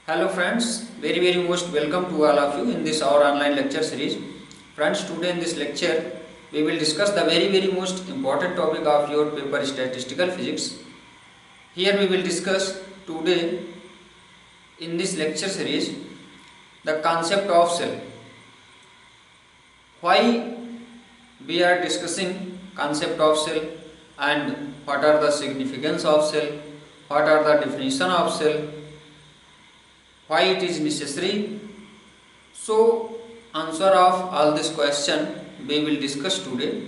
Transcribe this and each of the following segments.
Hello friends, very most welcome to all of you in this our online lecture series. Friends, today in this lecture we will discuss the very most important topic of your paper statistical physics. Here we will discuss today in this lecture series the concept of cell. Why we are discussing concept of cell and what are the significance of cell, what are the definition of cell, why it is necessary. So answer of all this question we will discuss today.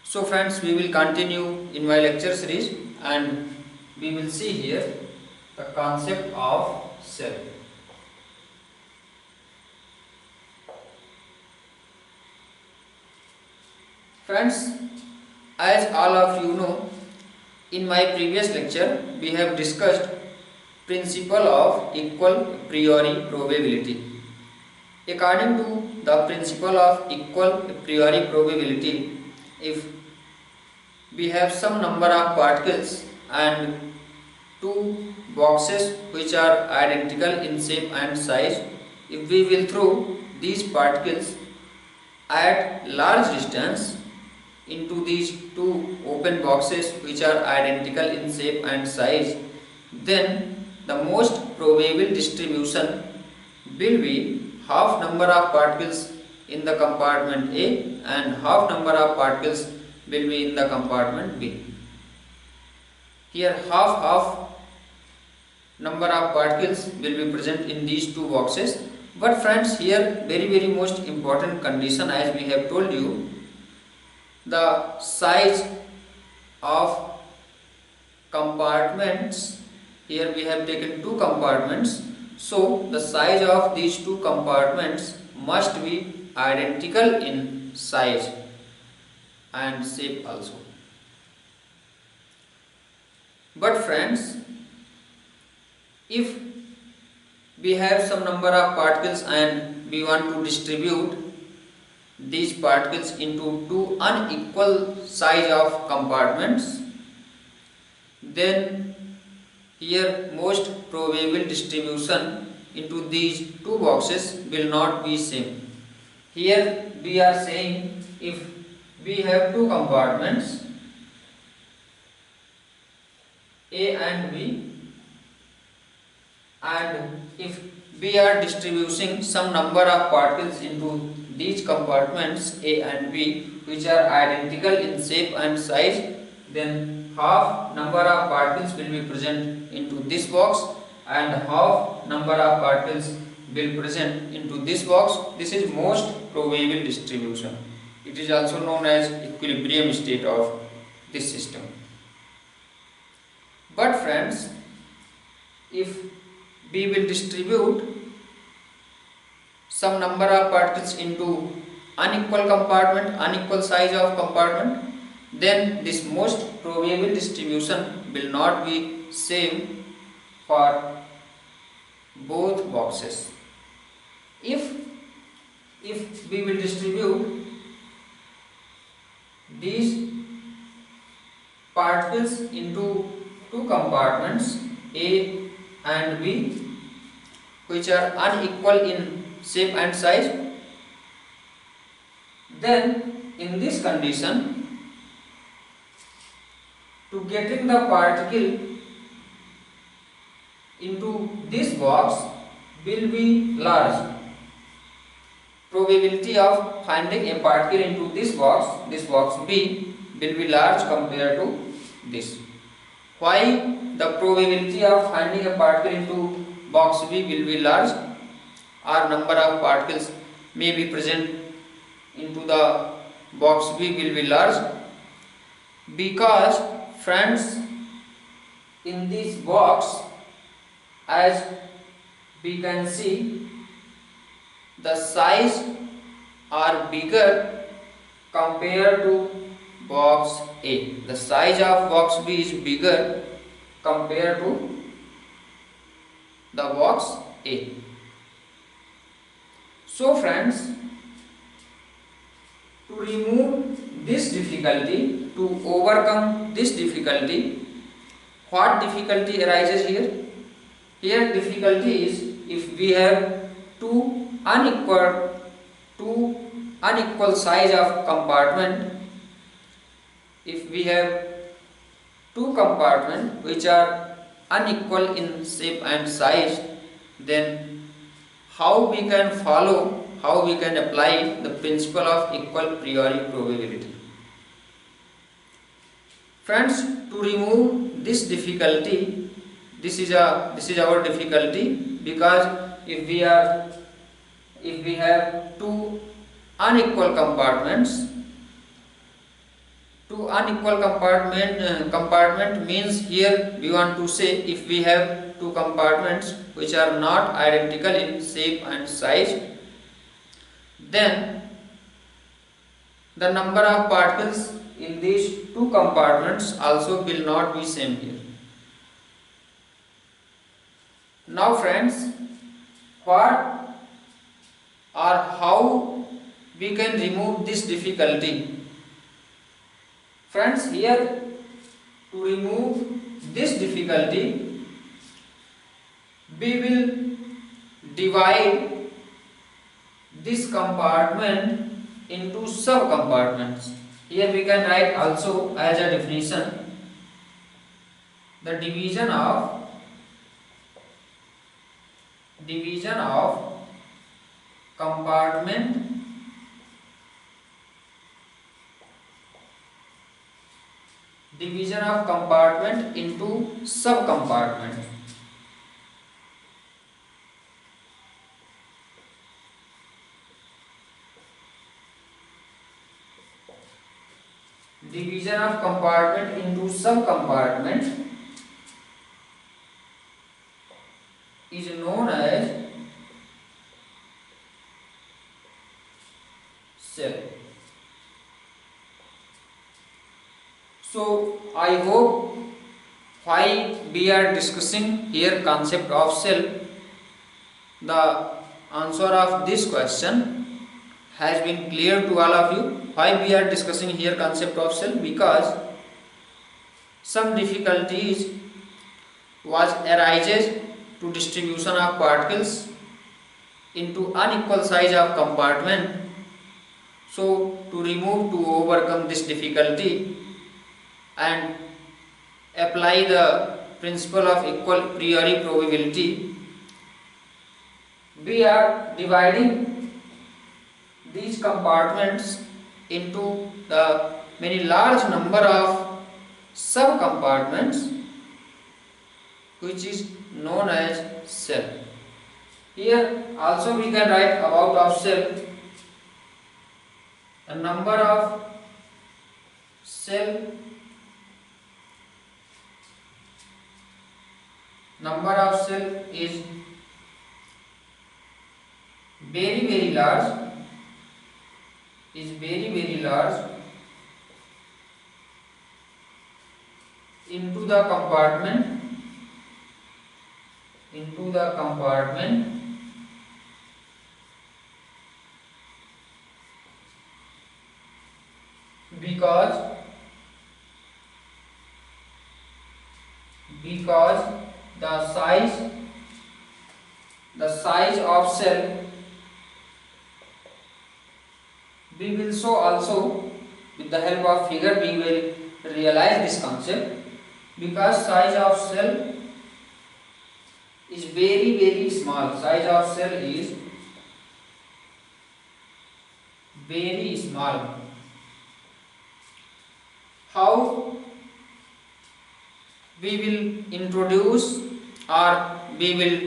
So friends, we will continue in my lecture series and we will see here the concept of cell. Friends, as all of you know, in my previous lecture we have discussed principle of equal a priori probability. According to the principle of equal a priori probability, if we have some number of particles and two boxes which are identical in shape and size, if we will throw these particles at large distance into these two open boxes which are identical in shape and size, then the most probable distribution will be half number of particles in the compartment A and half number of particles will be in the compartment B. Here half number of particles will be present in these two boxes. But friends, here very most important condition, as we have told you, the size of compartments. Here we have taken two compartments, so the size of these two compartments must be identical in size and shape also. But friends, if we have some number of particles and we want to distribute these particles into two unequal size of compartments, then here most probable distribution into these two boxes will not be same. Here we are saying if we have two compartments A and B, and if we are distributing some number of particles into these compartments A and B which are identical in shape and size, then half number of particles will be present into this box and half number of particles will present into this box. This is most probable distribution. It is also known as equilibrium state of this system. But friends, if we will distribute some number of particles into unequal compartment, unequal size of compartment, then this most probable distribution will not be same for both boxes. If we will distribute these particles into two compartments A and B which are unequal in shape and size, then in this condition, to getting the particle into this box will be large. Probability of finding a particle into this box B, will be large compared to this. Why the probability of finding a particle into box B will be large, or number of particles may be present into the box B will be large? Because friends, in this box, as we can see, the size are bigger compared to box A. The size of box B is bigger compared to the box A. So friends, to remove this difficulty, to overcome this difficulty, what difficulty arises here? Here difficulty is if we have two two unequal size of compartment. If we have two compartments which are unequal in shape and size, then how we can follow, how we can apply the principle of equal priori probability. Friends, to remove this difficulty, this is our difficulty, because if we have two unequal compartments, compartment means here we want to say if we have two compartments which are not identical in shape and size, then the number of particles in these two compartments also will not be same here. Now friends, what or how we can remove this difficulty? Friends, here to remove this difficulty, we will divide this compartment into sub-compartments. Here we can write also as a definition the division of compartment into sub-compartment. Division of compartment into sub-compartment is known as cell. So I hope why we are discussing here concept of cell, the answer of this question has been clear to all of you. Why we are discussing here concept of cell? Because some difficulties arises to distribution of particles into unequal size of compartment. So to overcome this difficulty and apply the principle of equal priori probability, we are dividing these compartments into the many large number of sub compartments, which is known as cell. Here also we can write about of cell the number of cell is very large, into the compartment because the size of cell, we will show also with the help of figure, we will realize this concept, because size of cell is very small. Size of cell is very small. How we will introduce or we will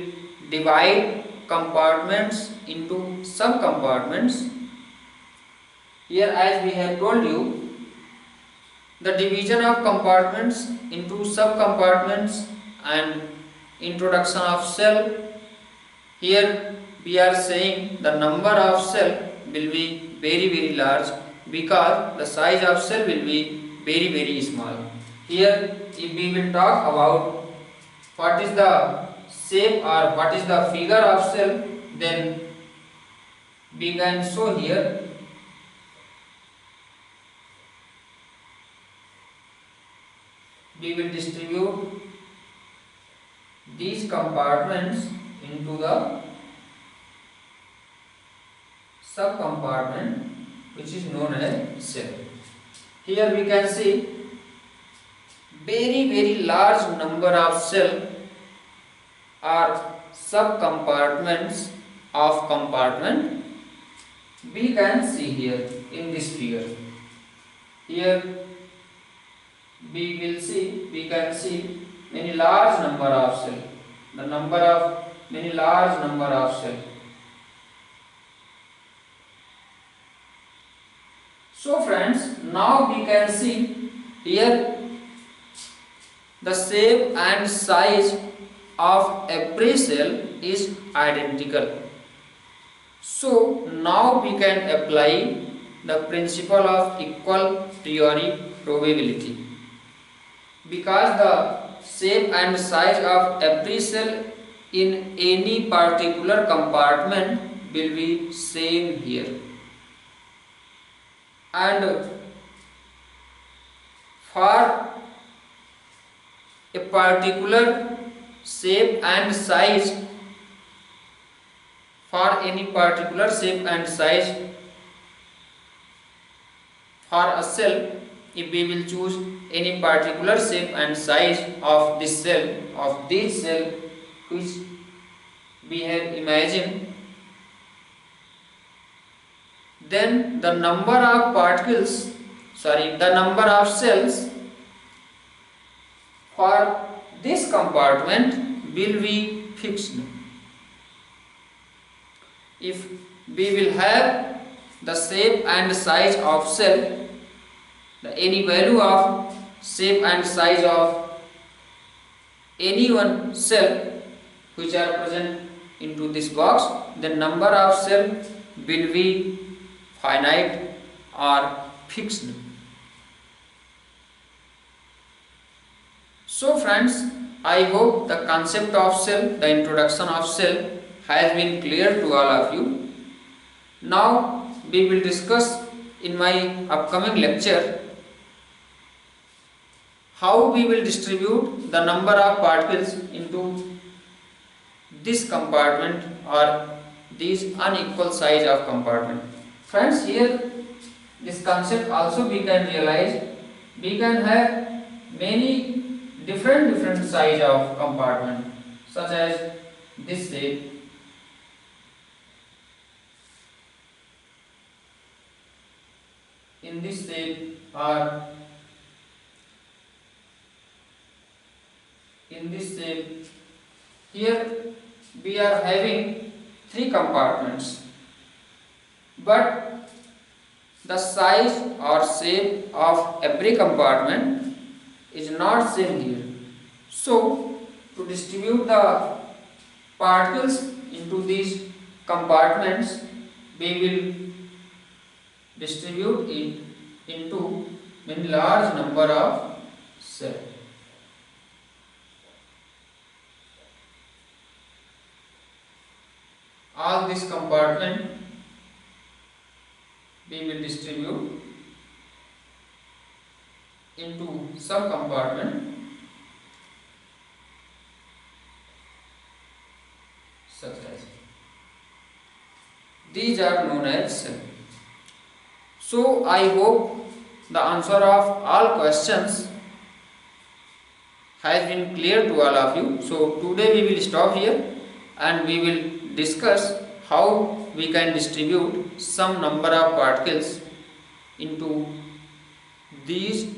divide compartments into sub compartments? Here, as we have told you, the division of compartments into sub compartments and introduction of cell. Here we are saying the number of cell will be very large, because the size of cell will be very small. Here if we will talk about what is the shape or what is the figure of cell, then we can show here we will distribute these compartments into the subcompartment which is known as cell. Here we can see very large number of cell or subcompartments of compartment. We can see here in this figure. Here we can see many large number of cell. The number of many large number of cell. So friends, now we can see here the shape and size of every cell is identical. So now we can apply the principle of equal priori probability, because the shape and size of every cell in any particular compartment will be same here, and for a particular shape and size, for any particular shape and size for a cell, if we will choose any particular shape and size of this cell, which we have imagined, then the number of cells for this compartment will be fixed. If we will have the shape and size of cell, any value of shape and size of any one cell which are present into this box, the number of cell will be finite or fixed. So friends, I hope the concept of cell, the introduction of cell has been clear to all of you. Now we will discuss in my upcoming lecture how we will distribute the number of particles into this compartment or these unequal size of compartment. Friends, here this concept also we can realize we can have many different size of compartment, such as this shape, in this shape, or in this shape. Here we are having 3 compartments, but the size or shape of every compartment is not same here. So to distribute the particles into these compartments, we will distribute it into many large number of cells. All this compartment we will distribute into some compartment such as these are known as cells. So I hope the answer of all questions has been clear to all of you. So today we will stop here and we will discuss how we can distribute some number of particles into these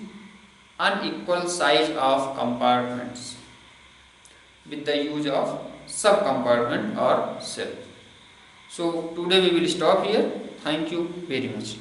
unequal size of compartments with the use of subcompartment or cell. So today we will stop here. Thank you very much.